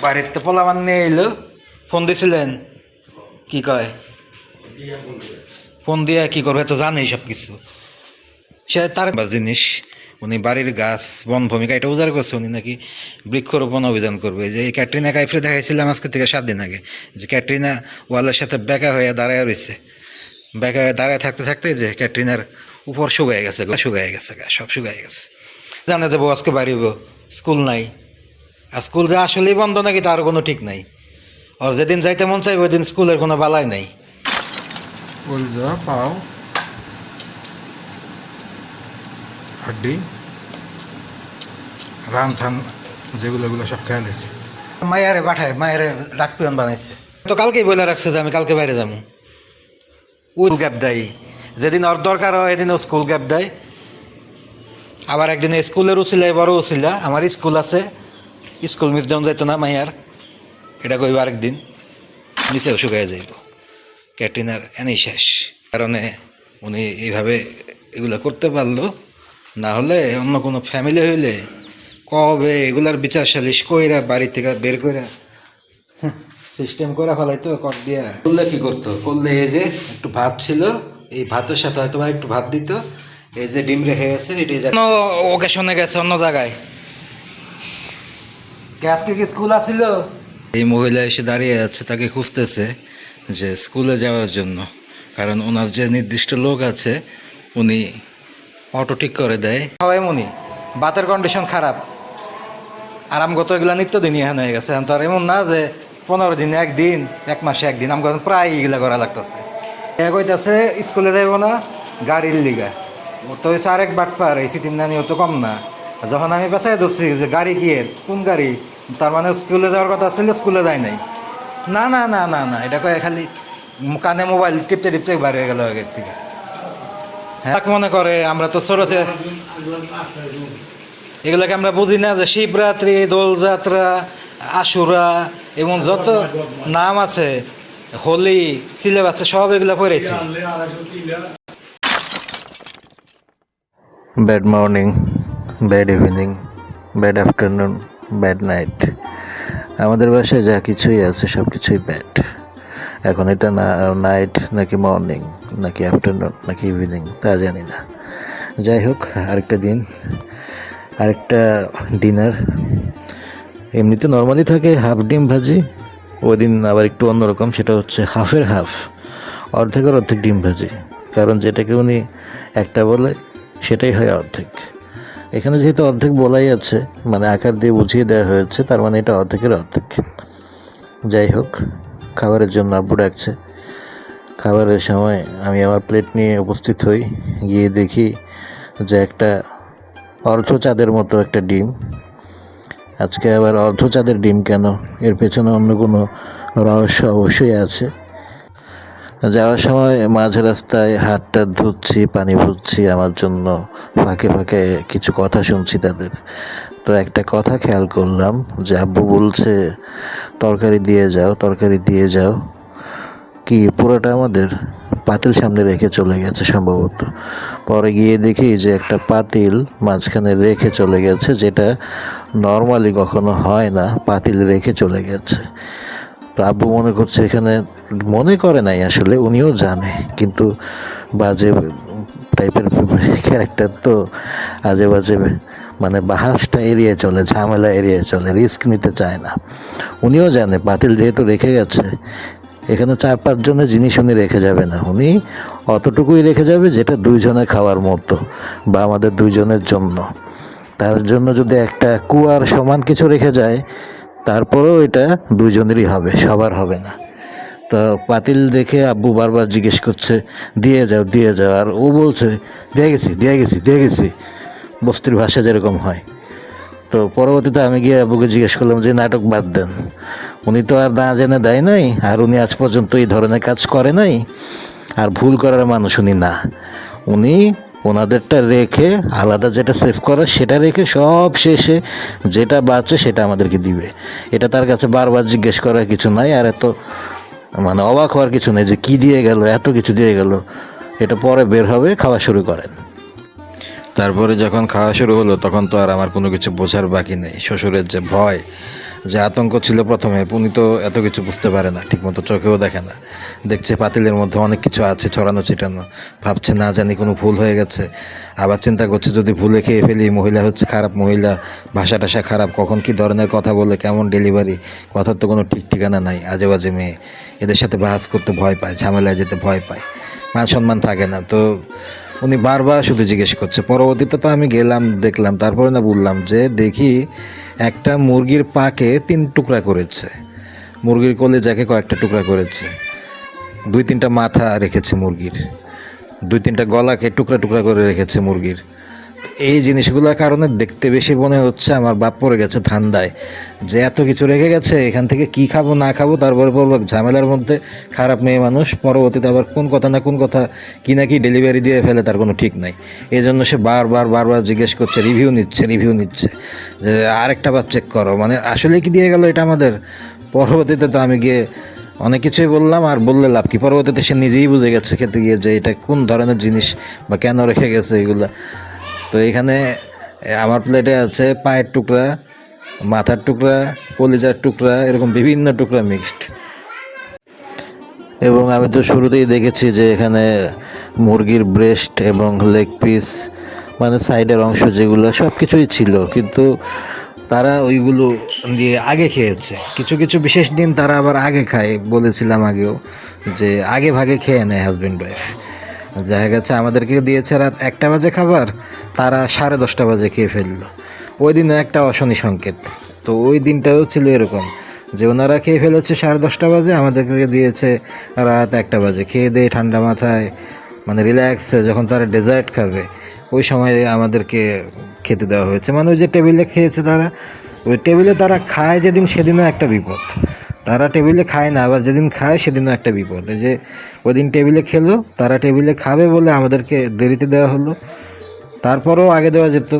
বাড়িতে পোলাবান নিয়ে এলো, ফোন দিছিলেন? কি কয়? ফোন দিয়ে কি করবে তো জানেই সব কিছু। সে তার জিনিস, উনি বাড়ির গাছ বনভূমি এটা উজাড় করছে। উনি নাকি বৃক্ষরোপণ অভিযান করবে। যে এই ক্যাটরিনা কাইফরে দেখাইছিলাম আজকে থেকে 7 দিন আগে, যে ক্যাটরিনা ওয়ালের সাথে বেঁকা হয়ে দাঁড়ায় রয়েছে। বেঁকা হয়ে দাঁড়ায় থাকতে থাকতে যে ক্যাটরিনার উপর শুকায় গেছে, শুকায় গেছে, সব শুকায় গেছে। জানা যাবো আজকে বাড়ি হইব, স্কুল নাই। আর স্কুল যে আসলেই বন্ধ নাকি তার কোনো ঠিক নাই। আর যেদিন যাইতে মন চাইবে ওই দিন স্কুলের কোনো বালাই নাই। কলজা পাও হাড্ডি রান থান যেগুলো এগুলো সব খেয়াল আছে। মায়ারে পাঠায়, মায়েরে ডাক পিয়ন বানাইছে। তো কালকেই বলে রাখছে যে আমি কালকে বাইরে যাবো। স্কুল গ্যাপ দেয়, যেদিন ওর দরকার হয় এদিন ও স্কুল গ্যাপ দেয়। আবার একদিন স্কুলের উচিলায় বড় উচিলা, আমার স্কুল আছে, স্কুল মিস ডাউন যাইতো না মাইয়ার, এটা কইব আরেকদিন। নিচেও শুকাই যাইব। ক্যাটরিনার এনেই শেষ কারণে উনি এইভাবে এগুলো করতে পারলো। না হলে অন্য কোনো ফ্যামিলি হইলে কবে এগুলার বিচার সালিশ কইরা বাড়ি থেকে বের করে সিস্টেম করে ফেলাইতো কর দিয়া। করলে কি করতো? করলে এই যে একটু ভাত ছিল, এই ভাতের সাথে হয়তো একটু ভাত দিত। এই যে ডিম রেখে গেছে, এটি অন্য ওকেশনে গেছে অন্য জায়গায়। আজকে কি স্কুল আসছিল? এই মহিলা এসে দাঁড়িয়ে আছে, তাকে খুঁজতেছে যে স্কুলে যাওয়ার জন্য। কারণ ওনার যে নির্দিষ্ট লোক আছে উনি অটো ঠিক করে দেয়। সবাই মনি বাতের কন্ডিশন খারাপ, আরামগত এগুলো নিত্যদিনই এখানে হয়ে গেছে। তো আর এমন না যে 15 দিনে একদিন, 1 মাসে একদিন, আমার প্রায় এগুলো করা লাগতেছে। কইতাছে স্কুলে যাইব না গাড়ির লিগা। ও তো হয়েছে আরেক বাটপার, এই সিটির নানিও তো কম না। যখন আমি পেছাই ধরছি যে গাড়ি কি এর, কোন গাড়ি, তার মানে স্কুলে যাওয়ার কথা ছিল, স্কুলে যায় নাই। না না না না না, এটা কয়ে খালি কানে মোবাইল টিপতে টিপতে বার হয়ে গেল আগের থেকে। হ্যাঁ মনে করে আমরা তো ছোটতে এগুলোকে আমরা বুঝি না যে শিবরাত্রি, দোলযাত্রা, আশুরা এবং যত নাম আছে, হোলি, সিলেবাসে সব এগুলো পড়েছি। Bad morning, bad evening, bad afternoon, bad night. আমাদের বাসায় যা কিছুই আছে সব কিছুই ব্যাড। এখন এটা না নাইট নাকি মর্নিং নাকি আফটারনুন নাকি ইভিনিং তা জানি না। যাই হোক, আরেকটা দিন, আরেকটা ডিনার। এমনিতে নর্মালি থাকে হাফ ডিম ভাজি, ওই দিন আবার একটু অন্যরকম, সেটা হচ্ছে হাফের হাফ, অর্ধেকের অর্ধেক ডিম ভাজি। কারণ যেটাকে উনি একটা বলে সেটাই হয় অর্ধেক। এখানে যেহেতু অর্ধেক বলাই আছে, মানে আকার দিয়ে বুঝিয়ে দেওয়া হয়েছে, তার মানে এটা অর্ধেকের অর্ধেক। যাই হোক, খাবারের জন্য আব্বু ডাকছে। খাবারের সময় আমি আমার প্লেট নিয়ে উপস্থিত হই, গিয়ে দেখি যে একটা অর্ধ চাঁদের মতো একটা ডিম। আজকে আবার অর্ধ চাঁদের ডিম কেন, এর পেছনে অন্য কোনো রহস্য অবশ্যই আছে। যাওয়ার সময় মাঝ রাস্তায় হাতটা ধুচ্ছি, পানি ভুচ্ছি আমার জন্য, ফাঁকে ফাঁকে কিছু কথা শুনছি তাদের। তো একটা কথা খেয়াল করলাম যে আব্বু বলছে তরকারি দিয়ে যাও, তরকারি দিয়ে যাও। কি পুরোটা আমাদের পাতিল সামনে রেখে চলে গেছে সম্ভবত। পরে গিয়ে দেখি যে একটা পাতিল মাঝখানে রেখে চলে গেছে, যেটা নর্মালি কখনো হয় না, পাতিল রেখে চলে গেছে। তো আব্বু মনে করছে এখানে, মনে করে নাই আসলে, উনিও জানে, কিন্তু বাজে টাইপের ক্যারেক্টার তো, আজে বাজে মানে বাহাসটা এড়িয়ে চলে, ঝামেলা এড়িয়ে চলে, রিস্ক নিতে চায় না। উনিও জানে পাতিল যেহেতু রেখে গেছে, এখানে 4-5 জনের জিনিস উনি রেখে যাবে না, উনি অতটুকুই রেখে যাবে যেটা 2 জনের খাওয়ার মতো বা আমাদের 2 জনের জন্য। তার জন্য যদি একটা কুয়ার সমান কিছু রেখে যায়, তারপরেও এটা 2 জনেরই হবে, সবার হবে না। তো পাতিল দেখে আব্বু বারবার জিজ্ঞেস করছে দিয়ে যাও দিয়ে যাও, আর ও বলছে দিয়ে গেছি দিয়ে গেছি দিয়ে গেছি, বস্তির ভাষা যেরকম হয়। তো পরবর্তীতে আমি গিয়ে আব্বুকে জিজ্ঞেস করলাম যে নাটক বাদ দেন, উনি তো আর না জেনে দেয় নাই, আর উনি আজ পর্যন্ত এই ধরনের কাজ করে নাই, আর ভুল করার মানুষ উনি না। উনি ওনাদেরটা রেখে আলাদা যেটা সেভ করা সেটা রেখে সব শেষে যেটা বাঁচে সেটা আমাদেরকে দিবে। এটা তার কাছে বারবার জিজ্ঞেস করার কিছু নাই, আর এত মানে অবাক হওয়ার কিছু নেই যে কী দিয়ে গেল, এত কিছু দিয়ে গেল। এটা পরে বের হবে, খাওয়া শুরু করেন। তারপরে যখন খাওয়া শুরু হলো তখন তো আর আমার কোনো কিছু বোঝার বাকি নেই। শ্বশুরের যে ভয় যে আতঙ্ক ছিল প্রথমে, উনি তো এত কিছু বুঝতে পারে না, ঠিকমতো চোখেও দেখে না, দেখছে পাতিলের মধ্যে অনেক কিছু আছে ছড়ানো ছিটানো, ভাবছে না জানি কোনো ভুল হয়ে গেছে, আবার চিন্তা করছে যদি ভুলে খেয়ে ফেলি, মহিলা হচ্ছে খারাপ মহিলা, ভাষা টাষা খারাপ, কখন কী ধরনের কথা বলে, কেমন ডেলিভারি, কথার তো কোনো ঠিক ঠিকানা নাই, আজে বাজে মেয়ে, এদের সাথে বাহাস করতে ভয় পায়, ঝামেলায় যেতে ভয় পায়, মান সম্মান থাকে না। তো উনি বারবার শুধু জিজ্ঞেস করছে। পরবর্তীতে তো আমি গেলাম, দেখলাম, তারপরে না বললাম যে দেখি একটা মুরগির পাকে 3 টুকরা করেছে, মুরগির কলিজাকে কয়েকটা টুকরা করেছে, 2-3টা মাথা রেখেছে মুরগির, 2-3টা গলাকে টুকরা টুকরা করে রেখেছে মুরগির। এই জিনিসগুলোর কারণে দেখতে বেশি মনে হচ্ছে আমার বাপ পড়ে গেছে ধান্দায়, যে এত কিছু রেখে গেছে, এখান থেকে কি খাবো না খাবো, তারপরে পড়বো ঝামেলার মধ্যে, খারাপ মেয়ে মানুষ, পরবর্তীতে আবার কোন কথা না কোন কথা কি না কি ডেলিভারি দিয়ে ফেলে, তার কোনো ঠিক নাই। এই জন্য সে বারবার জিজ্ঞেস করছে, রিভিউ নিচ্ছে যে আরেকটা বার চেক করো, মানে আসলে কি দিয়ে গেল এটা আমাদের। পরবর্তীতে তো আমি গিয়ে অনেক কিছুই বললাম, আর বললে লাভ কি, পরবর্তীতে সে নিজেই বুঝে গেছে খেতে গিয়ে যে এটা কোন ধরনের জিনিস বা কেন রেখে গেছে এগুলা। তো এখানে আমার প্লেটে আছে পায়ের টুকরা, মাথার টুকরা, কলিজার টুকরা, এরকম বিভিন্ন টুকরা মিক্সড। এবং আমি তো শুরুতেই দেখেছি যে এখানে মুরগির ব্রেস্ট এবং লেগ পিস, মানে সাইডের অংশ যেগুলো, সব কিছুই ছিল, কিন্তু তারা ওইগুলো দিয়ে আগে খেয়েছে। কিছু কিছু বিশেষ দিন তারা আবার আগে খায়, বলেছিলাম আগেও যে আগে ভাগে খেয়ে নেয় হাজব্যান্ড ওয়াইফ। দেখা গেছে আমাদেরকে দিয়েছে রাত 1টা বাজে খাবার, তারা 10:30 বাজে খেয়ে ফেললো। ওই দিনও একটা অশনি সংকেত। তো ওই দিনটাও ছিল এরকম যে ওনারা খেয়ে ফেলেছে 10:30 বাজে, আমাদেরকে দিয়েছে রাত 1টা বাজে। খেয়ে দিয়ে ঠান্ডা মাথায়, মানে রিল্যাক্সে যখন তারা ডেজার্ট খাবে, ওই সময় আমাদেরকে খেতে দেওয়া হয়েছে। মানে ওই যে টেবিলে খেয়েছে তারা, ওই টেবিলে তারা খায় যেদিন, সেদিনও একটা বিপদ। তারা টেবিলে খায় না, আবার যেদিন খায় সেদিনও একটা বিপদ। এই যে ওই দিন টেবিলে খেলো, তারা টেবিলে খাবে বলে আমাদেরকে দেরিতে দেওয়া হলো, তারপরেও আগে দেওয়া যেত।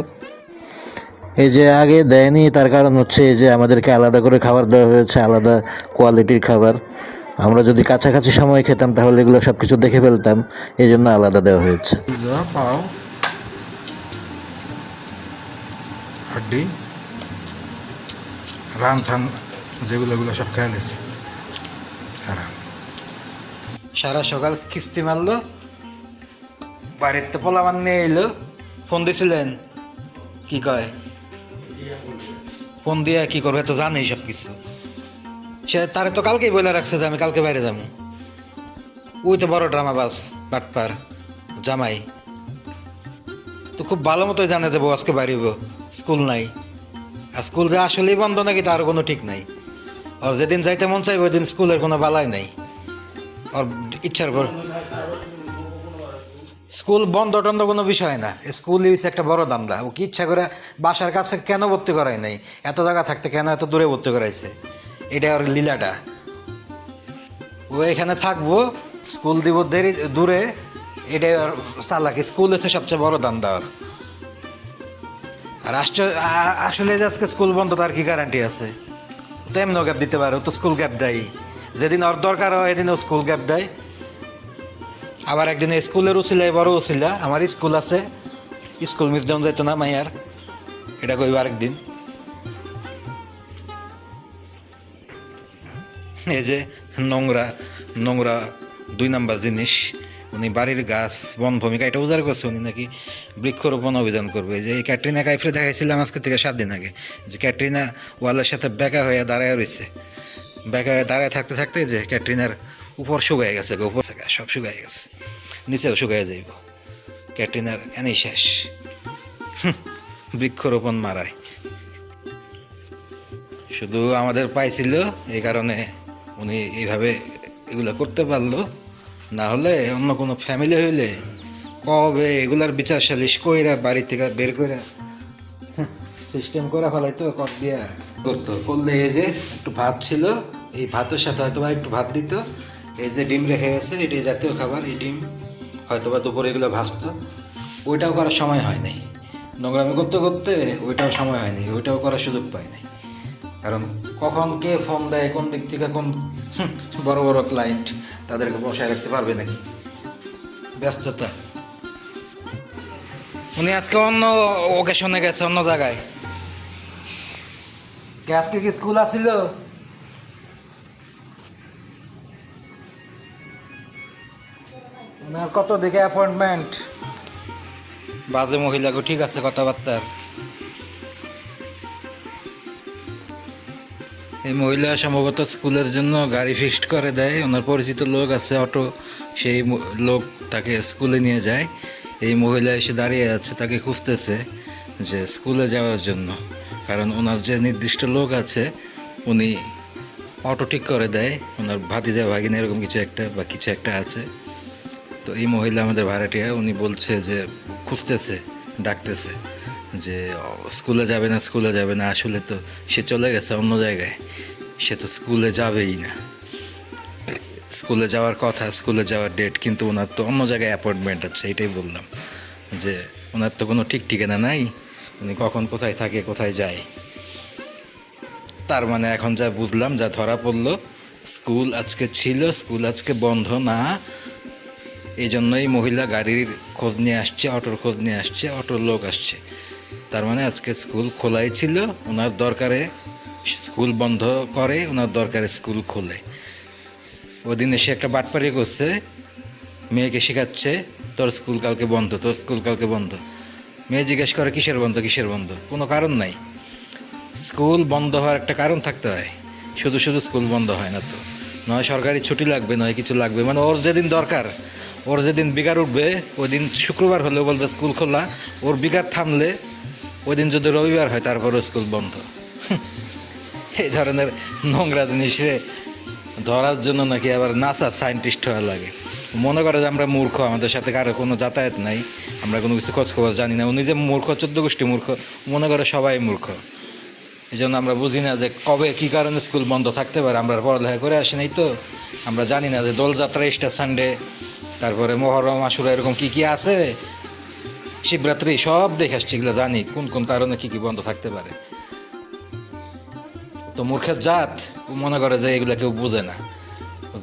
এই যে আগে দেয়নি, তার কারণ হচ্ছে এই যে আমাদেরকে আলাদা করে খাবার দেওয়া হয়েছে, আলাদা কোয়ালিটির খাবার। আমরা যদি কাছাকাছি সময় খেতাম তাহলে এগুলো সব কিছু দেখে ফেলতাম, এই জন্য আলাদা দেওয়া হয়েছে। কলিজা, পাও, হাড্ডি, রান থান, যেগুলো এগুলো সব খেয়ে নিয়েছে। হারাম। সারা সকাল কিস্তি মারলো, বাড়িতে পোলাবান নিয়ে এলো। ফোন দিছিলেন? কি কয়? ফোন দিয়ে কি করবে, তো জানেই সব কিছু। সে তারে তো কালকেই বলে রাখছে যে আমি কালকে বাইরে যাবো। ওই তো বড় ড্রামা বাস, বাটপার জামাই তো খুব ভালো মতোই জানে যে বউ আজকে বাইরে হইব, স্কুল নাই। আর স্কুল যে আসলেই বন্ধ নাকি তার কোনো ঠিক নাই। আর যেদিন যাইতে মন চাইবে ওই দিন স্কুলের কোনো বালাই নাই, ওর ইচ্ছার পর। স্কুল বন্ধ টন্ধ কোনো বিষয় না, স্কুল হচ্ছে একটা বড় দান্দা। ও কি ইচ্ছা করে বাসার কাছে কেন ভর্তি করাই নাই, এত জায়গা থাকতে কেন এত দূরে ভর্তি করাইছে, এটা ওর লীলাটা। ও এখানে থাকবো, স্কুল দিব দেরি দূরে, এটাই ওর চালাকি। স্কুল এসে সবচেয়ে বড় দান্দা ওর। আর আসলে যে আজকে স্কুল বন্ধ তার কি গ্যারান্টি আছে? তো এমনও গ্যাপ দিতে পারে, ও তো স্কুল গ্যাপ দেয়, যেদিন ওর দরকার হয় এদিন ও স্কুল গ্যাপ দেয়। আবার একদিন স্কুলের উচিলায়, বড় উচিলা, আমার স্কুল আছে, স্কুল মিস ডাউন যাইতো না মাইয়ার, এটা কইব আরেকদিন। এই যে নোংরা নোংরা 2 নাম্বার জিনিস, উনি বাড়ির গাছ বন ভূমিকা এটা উজাড় করছে, উনি নাকি বৃক্ষরোপণ অভিযান করবে। যে এই ক্যাটরিনা কাইফরে দেখাইছিলাম আজকে থেকে 7 দিন আগে, যে ক্যাটরিনা ওয়ালের সাথে বেঁকা হয়ে দাঁড়ায় রয়েছে, বেঁকা হয়ে দাঁড়ায় থাকতে থাকতে যে ক্যাটরিনার উপর শুকায় গেছে, উপর থেকে সব শুকায় গেছে, নিচেও শুকায় যাইব, ক্যাটরিনার এনেই শেষ। বৃক্ষরোপণ মারায় শুধু আমাদের পাইছিল, এই কারণে উনি এইভাবে এগুলো করতে পারলো। না হলে অন্য কোনো ফ্যামিলি হইলে কবে এগুলার বিচার সালিশ কইরা বাড়ি থেকে বের করে সিস্টেম করে ফেলাইতো, কর দিয়া করতো। করলে এই যে একটু ভাত ছিল, এই ভাতের সাথে হয়তো বা একটু ভাত দিত, এই যে ডিম রেখে গেছে, এটাই জাতীয় খাবার, এই ডিম হয়তো বা দুপুরে এগুলো ভাজতো। ওইটাও করার সময় হয় নাই, নোংরামি করতে করতে ওইটাও সময় হয়নি, ওইটাও করার সুযোগ পাই নাই। কারণ কখন কে ফোন দেয়, কোন দিক থেকে কোন বড় বড় ক্লায়েন্ট, তাদেরকে বসায় রাখতে পারবে নাকি, ব্যস্ততা। উনি আজকে অন্য ওকেশনে গেছে, অন্য জায়গায়। আজকে কি স্কুল আসিল? ওনার কত দিকে অ্যাপয়েন্টমেন্ট? বাজে মহিলাকে ঠিক আছে কথাবার্তার। এই মহিলা সম্ভবত স্কুলের জন্য গাড়ি ফিক্সড করে দেয়, ওনার পরিচিত লোক আছে অটো, সেই লোক তাকে স্কুলে নিয়ে যায়। এই মহিলা এসে দাঁড়িয়ে আছে, তাকে খুঁজতেছে যে স্কুলে যাওয়ার জন্য, কারণ ওনার যে নির্দিষ্ট লোক আছে উনি অটো ঠিক করে দেয়, ওনার ভাতিজা ভাগিনা এরকম কিছু একটা বা কিছু একটা আছে। তো এই মহিলা আমাদের ভাড়াটিয়া, উনি বলছে যে খুঁজতেছে, ডাকতেছে যে স্কুলে যাবে না, স্কুলে যাবে না। আসলে তো সে চলে গেছে অন্য জায়গায়, সে তো স্কুলে যাবেই না। স্কুলে যাওয়ার কথা, স্কুলে যাওয়ার ডেট, কিন্তু ওনার তো অন্য জায়গায় অ্যাপয়েন্টমেন্ট আছে। এটাই বললাম যে ওনার তো কোনো ঠিক ঠিকানা নাই, উনি কখন কোথায় থাকে, কোথায় যায়। তার মানে এখন যা বুঝলাম, যা ধরা পড়লো, স্কুল আজকে ছিল, স্কুল আজকে বন্ধ না। এই জন্যই মহিলা গাড়ির খোঁজ নিয়ে আসছে, অটোর খোঁজ নিয়ে আসছে, অটোর লোক আসছে। তার মানে আজকে স্কুল খোলাই ছিল, ওনার দরকারে স্কুল বন্ধ করে, ওনার দরকারে স্কুল খোলে। ওদিন এসে একটা বাটপারি করছে, মেয়েকে শেখাচ্ছে তোর স্কুল কালকে বন্ধ, তোর স্কুল কালকে বন্ধ। মেয়ে জিজ্ঞেস করে কিসের বন্ধ, কিসের বন্ধ? কোনো কারণ নাই। স্কুল বন্ধ হওয়ার একটা কারণ থাকতে হয়, শুধু শুধু স্কুল বন্ধ হয় না তো। নয় সরকারি ছুটি লাগবে, নয় কিছু লাগবে, মানে ওর যেদিন দরকার, ওর যেদিন বিকার উঠবে, ওই দিন শুক্রবার হলেও বলবে স্কুল খোলা। ওর বিকার থামলে ওই দিন যদি রবিবার হয় তারপরও স্কুল বন্ধ। এই ধরনের নোংরা জিনিসে ধরার জন্য নাকি আবার নাসা সায়েন্টিস্ট হওয়া লাগে। মনে করে যে আমরা মূর্খ, আমাদের সাথে কারো কোনো যাতায়াত নাই, আমরা কোনো কিছু খোঁজখবর জানি না। উনি যে মূর্খ, 14 গোষ্ঠী মূর্খ, মনে করে সবাই মূর্খ। এই জন্য আমরা বুঝি না যে কবে কী কারণে স্কুল বন্ধ থাকতে পারে। আমরা পড়ালেখা করে আসি নাই তো, আমরা জানি না যে দোলযাত্রা, ইস্টার সানডে, তারপরে মহরম, আশুরা, এরকম কী কী আছে, শিবরাত্রি, সব দেখে আসছি। এগুলো জানি কোন কোন কারণে কী কী বন্ধ থাকতে পারে। তো মূর্খের জাত মনে করে যে এগুলো কেউ বুঝে না।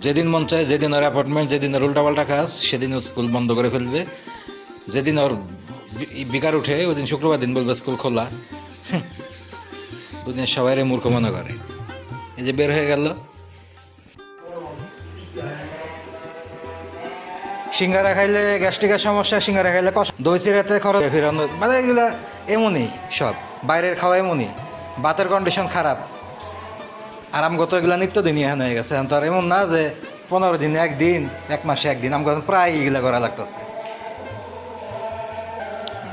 যেদিন মন চায়, যেদিন ওর অ্যাপার্টমেন্ট, যেদিন ওর উল্টাপাল্টা কাজ, সেদিন ও স্কুল বন্ধ করে ফেলবে। যেদিন ওর বিকার উঠে, ওই দিন শুক্রবার দিন বলবে স্কুল খোলা। দুনিয়ার সবাই মূর্খ মনে করে। এই যে বের হয়ে গেল, সিঙ্গারা খাইলে গ্যাস্ট্রিকের সমস্যা, সিঙ্গারা খাইলে কষ্ট, দই চিরাতে খরচ ফিরানো, মানে এগুলা এমনই সব। বাইরের খাওয়া এমনই, বাতের কন্ডিশন খারাপ, আরামগত এগুলা নিত্যদিনই এখন হয়ে গেছে। এখন তো আর এমন না যে 15 দিন, একদিন, এক মাসে একদিন, আমাকে প্রায় এগুলা করা লাগতেছে।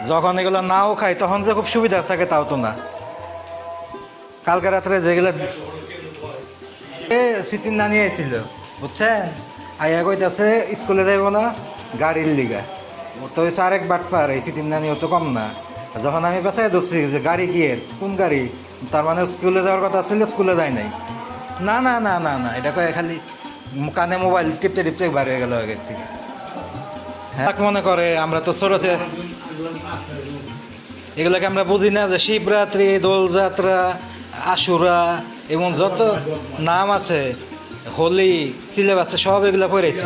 যখন এগুলো নাও খাই তখন যে খুব সুবিধা থাকে তাও তো না। কালকে রাত্রে যেগুলো সিটির নানি আইছিল, বুঝছেন, আইয়া কইতাছে স্কুলে যাইব না গাড়ির লিগা। ওর তো হয়েছে আরেক বাটপার, এই সিটির নানি ও তো কম না। যখন আমি পেছাই ধরছি যে গাড়ি কি এর, কোন গাড়ি, তার মানে স্কুলে যাওয়ার কথা ছিল, স্কুলে যায় নাই। না না না না না, এটা কয়ে খালি কানে মোবাইল টিপতে টিপতে বার হয়ে গেল আগের থেকে। হ্যাঁ, মনে করে আমরা তো ছোটতে এগুলোকে আমরা বুঝি না যে শিবরাত্রি, দোলযাত্রা, আশুরা, এবং যত নাম আছে, হোলি, সিলেবাসে সব এগুলো পড়েছি।